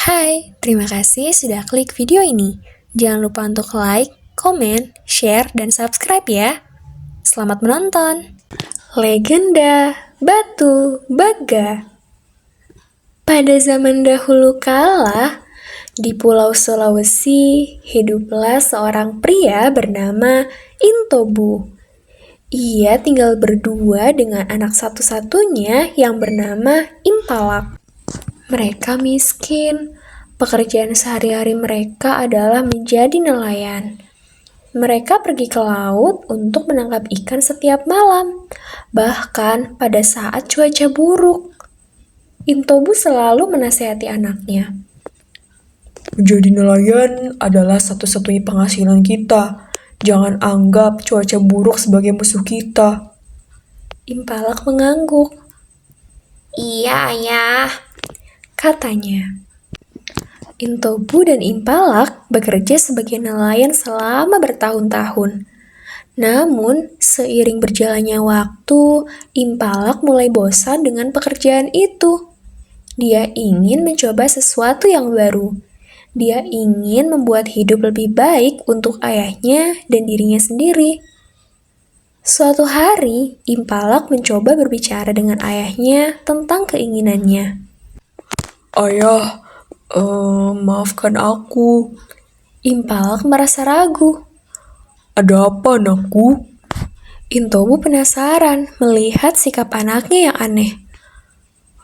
Hai, terima kasih sudah klik video ini. Jangan lupa untuk like, komen, share, dan subscribe ya. Selamat menonton. Legenda Batu Baga. Pada zaman dahulu kala, di Pulau Sulawesi, hiduplah seorang pria bernama Intobu. Ia tinggal berdua dengan anak satu-satunya yang bernama Impalak. Mereka miskin. Pekerjaan sehari-hari mereka adalah menjadi nelayan. Mereka pergi ke laut untuk menangkap ikan setiap malam, bahkan pada saat cuaca buruk. Intobu selalu menasihati anaknya. Menjadi nelayan adalah satu-satunya penghasilan kita. Jangan anggap cuaca buruk sebagai musuh kita. Impalak mengangguk. Iya, ayah, katanya. Intobu dan Impalak bekerja sebagai nelayan selama bertahun-tahun. Namun, seiring berjalannya waktu, Impalak mulai bosan dengan pekerjaan itu. Dia ingin mencoba sesuatu yang baru. Dia ingin membuat hidup lebih baik untuk ayahnya dan dirinya sendiri. Suatu hari, Impalak mencoba berbicara dengan ayahnya tentang keinginannya. Ayah, maafkan aku. Impalak merasa ragu. Ada apa, anakku? Intobu penasaran melihat sikap anaknya yang aneh.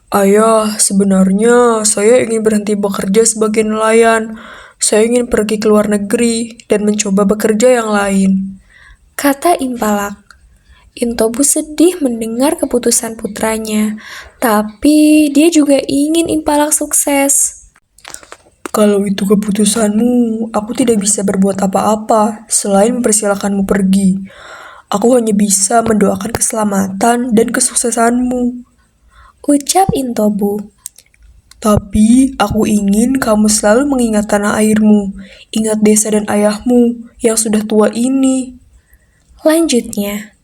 Ayah, sebenarnya saya ingin berhenti bekerja sebagai nelayan. Saya ingin pergi ke luar negeri dan mencoba bekerja yang lain, Kata Impalak. Intobu sedih mendengar keputusan putranya, tapi dia juga ingin Impalak sukses. Kalau itu keputusanmu, aku tidak bisa berbuat apa-apa selain mempersilahkanmu pergi. Aku hanya bisa mendoakan keselamatan dan kesuksesanmu. Ucap Intobu. Tapi aku ingin kamu selalu mengingat tanah airmu, ingat desa dan ayahmu yang sudah tua ini. Lanjutnya,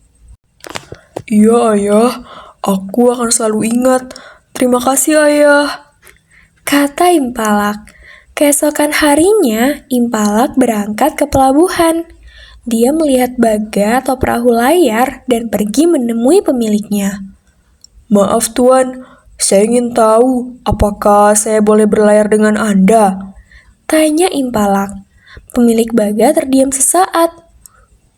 Iya ayah, aku akan selalu ingat. Terima kasih ayah. kata Impalak. Keesokan harinya, Impalak berangkat ke pelabuhan. Dia melihat baga atau perahu layar dan pergi menemui pemiliknya. Maaf tuan, saya ingin tahu apakah saya boleh berlayar dengan Anda? Tanya Impalak. Pemilik baga terdiam sesaat.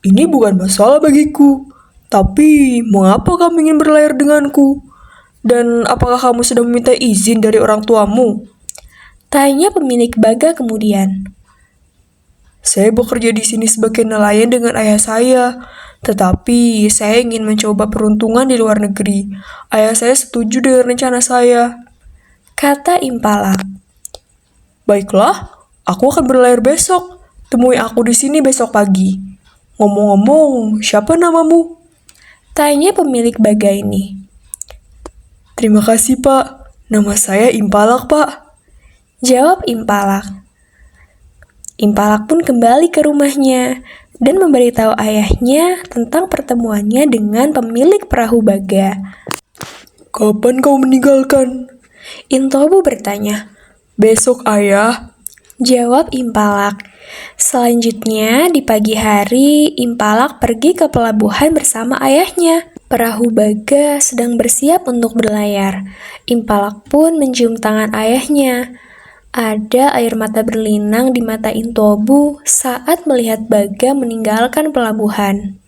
Ini bukan masalah bagiku. Tapi, mengapa kamu ingin berlayar denganku? Dan apakah kamu sudah meminta izin dari orang tuamu? Tanya pemilik baga kemudian. Saya bekerja di sini sebagai nelayan dengan ayah saya. Tetapi, saya ingin mencoba peruntungan di luar negeri. Ayah saya setuju dengan rencana saya. Kata Impalak. Baiklah, aku akan berlayar besok. Temui aku di sini besok pagi. Ngomong-ngomong, siapa namamu? Tanya pemilik baga ini. Terima kasih, Pak. Nama saya Impalak, Pak. Jawab Impalak. Impalak pun kembali ke rumahnya dan memberitahu ayahnya tentang pertemuannya dengan pemilik perahu baga. Kapan kau meninggalkan? Intobu bertanya. Besok, ayah. Jawab Impalak. Selanjutnya, di pagi hari, Impalak pergi ke pelabuhan bersama ayahnya. Perahu baga sedang bersiap untuk berlayar. Impalak pun mencium tangan ayahnya. Ada air mata berlinang di mata Intobu saat melihat baga meninggalkan pelabuhan.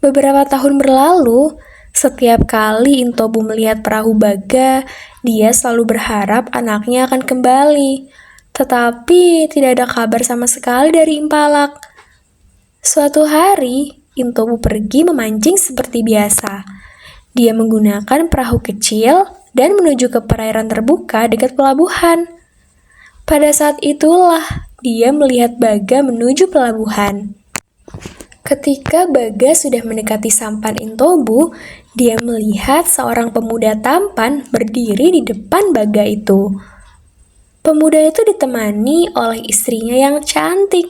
Beberapa tahun berlalu, setiap kali Intobu melihat perahu baga, dia selalu berharap anaknya akan kembali. Tetapi tidak ada kabar sama sekali dari Impalak. Suatu hari, Intobu pergi memancing seperti biasa. Dia menggunakan perahu kecil dan menuju ke perairan terbuka dekat pelabuhan. Pada saat itulah dia melihat baga menuju pelabuhan. Ketika baga sudah mendekati sampan Intobu, dia melihat seorang pemuda tampan berdiri di depan baga itu. Pemuda itu ditemani oleh istrinya yang cantik.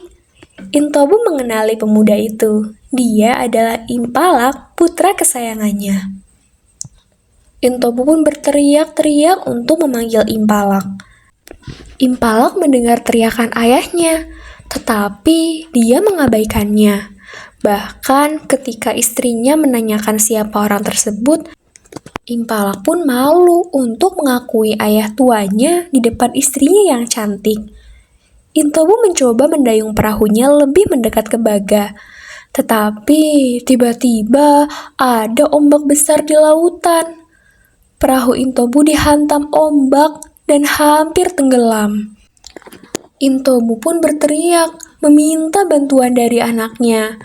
Intobu mengenali pemuda itu. Dia adalah Impalak, putra kesayangannya. Intobu pun berteriak-teriak untuk memanggil Impalak. Impalak mendengar teriakan ayahnya, tetapi dia mengabaikannya. Bahkan ketika istrinya menanyakan siapa orang tersebut, Impalak pun malu untuk mengakui ayah tuanya di depan istrinya yang cantik. Intobu mencoba mendayung perahunya lebih mendekat ke Baga. Tetapi tiba-tiba ada ombak besar di lautan. Perahu Intobu dihantam ombak dan hampir tenggelam. Intobu pun berteriak, meminta bantuan dari anaknya.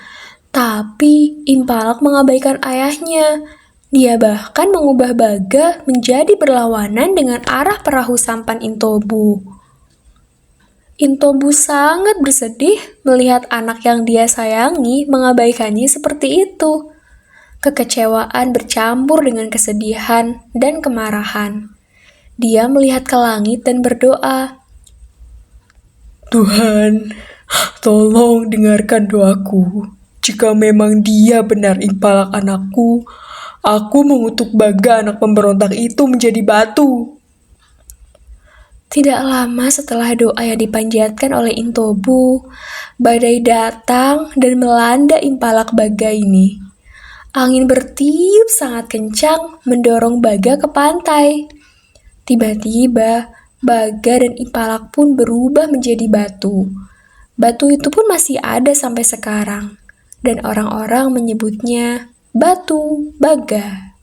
Tapi Impalak mengabaikan ayahnya. Dia bahkan mengubah Baga menjadi berlawanan dengan arah perahu sampan Intobu. Intobu sangat bersedih melihat anak yang dia sayangi mengabaikannya seperti itu. Kekecewaan bercampur dengan kesedihan dan kemarahan. Dia melihat ke langit dan berdoa, Tuhan, tolong dengarkan doaku. Jika memang dia benar Impalak anakku, aku mengutuk Baga anak pemberontak itu menjadi batu. Tidak lama setelah doa yang dipanjatkan oleh Intobu, badai datang dan melanda Impalak Baga ini. Angin bertiup sangat kencang mendorong Baga ke pantai. Tiba-tiba, Baga dan Impalak pun berubah menjadi batu. Batu itu pun masih ada sampai sekarang, dan orang-orang menyebutnya Batu Baga.